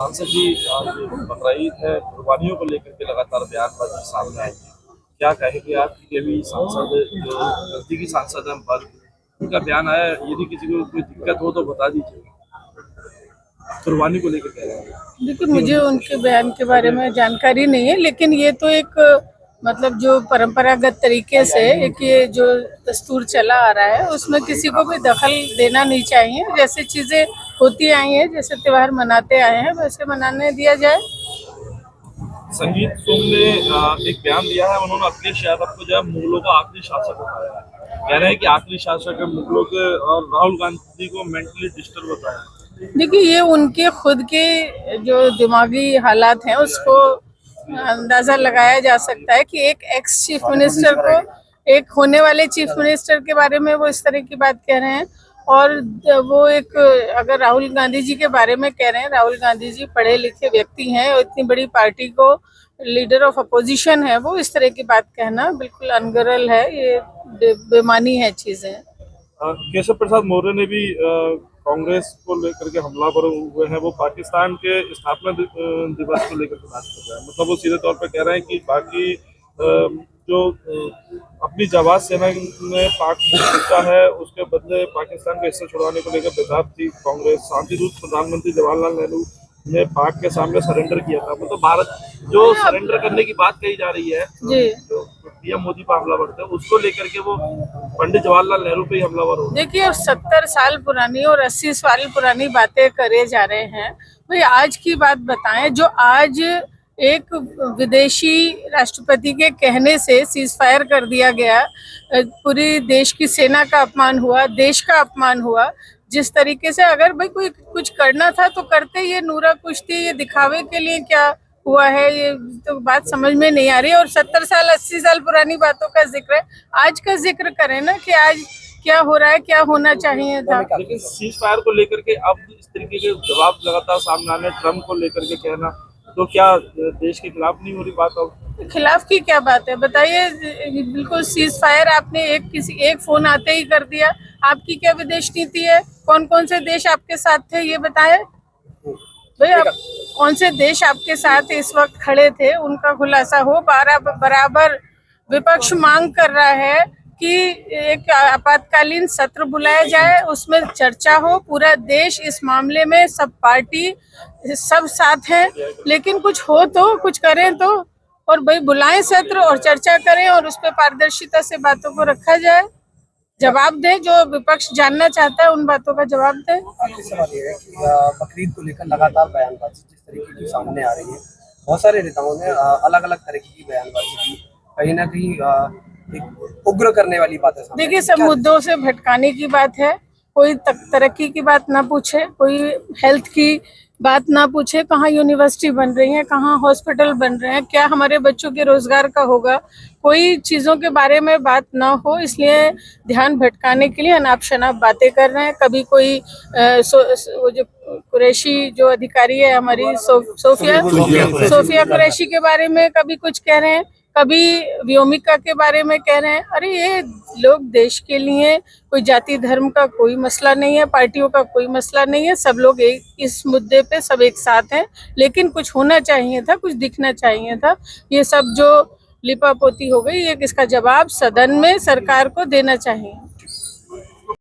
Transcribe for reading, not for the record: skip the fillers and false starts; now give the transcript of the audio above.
सांसद जी, आज बकरीद है, कुर्बानियों को लेकर के लगातार बयानबाजी सामने आई है। क्या कहेंगे आप कि अभी सांसद जो नजदीकी सांसद हैं वर्ग उनका बयान आया है, यदि किसी को कोई दिक्कत हो तो बता दीजिए। कुर्बानी को लेकर कह रहे हैं। देखिए, मुझे उनके बयान के बारे में जानकारी नहीं है, लेकिन ये तो एक मतलब जो परंपरागत तरीके से एक ये जो दस्तूर चला आ रहा है उसमें किसी को भी दखल देना नहीं चाहिए। जैसे चीजें होती आई हैं, जैसे त्योहार मनाते आए हैं, वैसे मनाने दिया जाए। संगीत सोम ने एक बयान दिया है, उन्होंने अखिलेश यादव को जो है मुगलों का आखिरी शासक बताया है। कह रहे हैं कि आखिरी शासक है मुगलों के, और राहुल गांधी को मेंटली डिस्टर्ब बताया है। देखिए, ये उनके खुद के जो दिमागी हालात हैं उसको अंदाजा लगाया जा सकता है कि एक एक्स चीफ मिनिस्टर को, एक होने वाले चीफ मिनिस्टर के बारे में वो इस तरह की बात कह रहे हैं। और वो एक, अगर राहुल गांधी जी के बारे में कह रहे हैं, राहुल गांधी जी पढ़े लिखे व्यक्ति हैं और इतनी बड़ी पार्टी को लीडर ऑफ अपोजिशन है, वो इस तरह की बात कहना बिल्कुल अनगरल है। ये बेमानी है चीजें। केशव प्रसाद मौर्य ने भी कांग्रेस को लेकर के हमलावर हुए हैं। वो पाकिस्तान के स्थापना दिवस को लेकर के बात कर रहे हैं। मतलब वो सीधे तौर पर कह रहे हैं कि बाकी जो अपनी जाबाज सेना ने पाक जीता है उसके बदले पाकिस्तान को हिस्सा छुड़वाने को लेकर बेताब थी कांग्रेस। शांतिदूत प्रधानमंत्री जवाहरलाल नेहरू ने पाक के सामने सरेंडर किया था। मतलब भारत जो सरेंडर करने की बात कही जा रही है, जो पीएम मोदी पर हमलावर थे, उसको लेकर के वो पंडित जवाहरलाल नेहरू पे ही हमलावर हो। देखिए, 70 साल पुरानी और 80 साल पुरानी बातें करे जा रहे हैं। भाई, आज की बात बताएं। जो आज एक विदेशी राष्ट्रपति के कहने से सीज फायर कर दिया गया, पूरी देश की सेना का अपमान हुआ, देश का अपमान हुआ। जिस तरीके से अगर भाई कोई कुछ करना था तो करते, ये नूरा कुश्ती ये दिखावे के लिए क्या हुआ है, ये तो बात समझ में नहीं आ रही। और 70 साल 80 साल पुरानी बातों का जिक्र है, आज का जिक्र करें ना कि आज क्या हो रहा है, क्या होना चाहिए था। लेकिन सीज फायर को लेकर के अब इस तरीके के जवाब लगातार सामने आने, ट्रम्प को लेकर के कहना, तो क्या देश के खिलाफ नहीं हो रही बात? अब खिलाफ की क्या बात है बताइए। बिल्कुल सीज फायर आपने एक फोन आते ही कर दिया। आपकी क्या विदेश नीति है? कौन कौन से देश आपके साथ थे ये बताएं भाई। आप कौन से देश आपके साथ इस वक्त खड़े थे, उनका खुलासा हो। बराबर विपक्ष मांग कर रहा है कि एक आपातकालीन सत्र बुलाया जाए, उसमें चर्चा हो। पूरा देश इस मामले में, सब पार्टी सब साथ हैं, लेकिन कुछ हो तो, कुछ करें तो। और भाई बुलाएं सत्र और चर्चा करें और उस पर पारदर्शिता से बातों को रखा जाए। जवाब दे, जो विपक्ष जानना चाहता है उन बातों का जवाब दे। आखिरी सवाल ये है कि बकरीद को लेकर लगातार बयानबाजी जिस तरीके की सामने आ रही है, बहुत सारे नेताओं ने अलग अलग तरीके की बयानबाजी की, कहीं ना कहीं एक उग्र करने वाली बातें सामने। देखिए, सब मुद्दों से भटकाने की बात है। कोई तरक्की की बात ना पूछे, कोई हेल्थ की बात ना पूछे, कहाँ यूनिवर्सिटी बन रही है, कहाँ हॉस्पिटल बन रहे हैं, क्या हमारे बच्चों के रोजगार का होगा, कोई चीज़ों के बारे में बात ना हो। इसलिए ध्यान भटकाने के लिए अनाप शनाप बातें कर रहे हैं। कभी कोई वो जो कुरैशी जो अधिकारी है हमारी, सोफिया कुरैशी के बारे में कभी कुछ कह रहे हैं, कभी व्योमिका के बारे में कह रहे हैं। अरे, ये लोग देश के लिए, कोई जाति धर्म का कोई मसला नहीं है, पार्टियों का कोई मसला नहीं है, सब लोग एक इस मुद्दे पे सब एक साथ हैं। लेकिन कुछ होना चाहिए था, कुछ दिखना चाहिए था। ये सब जो लिपापोती हो गई, ये इसका जवाब सदन में सरकार को देना चाहिए।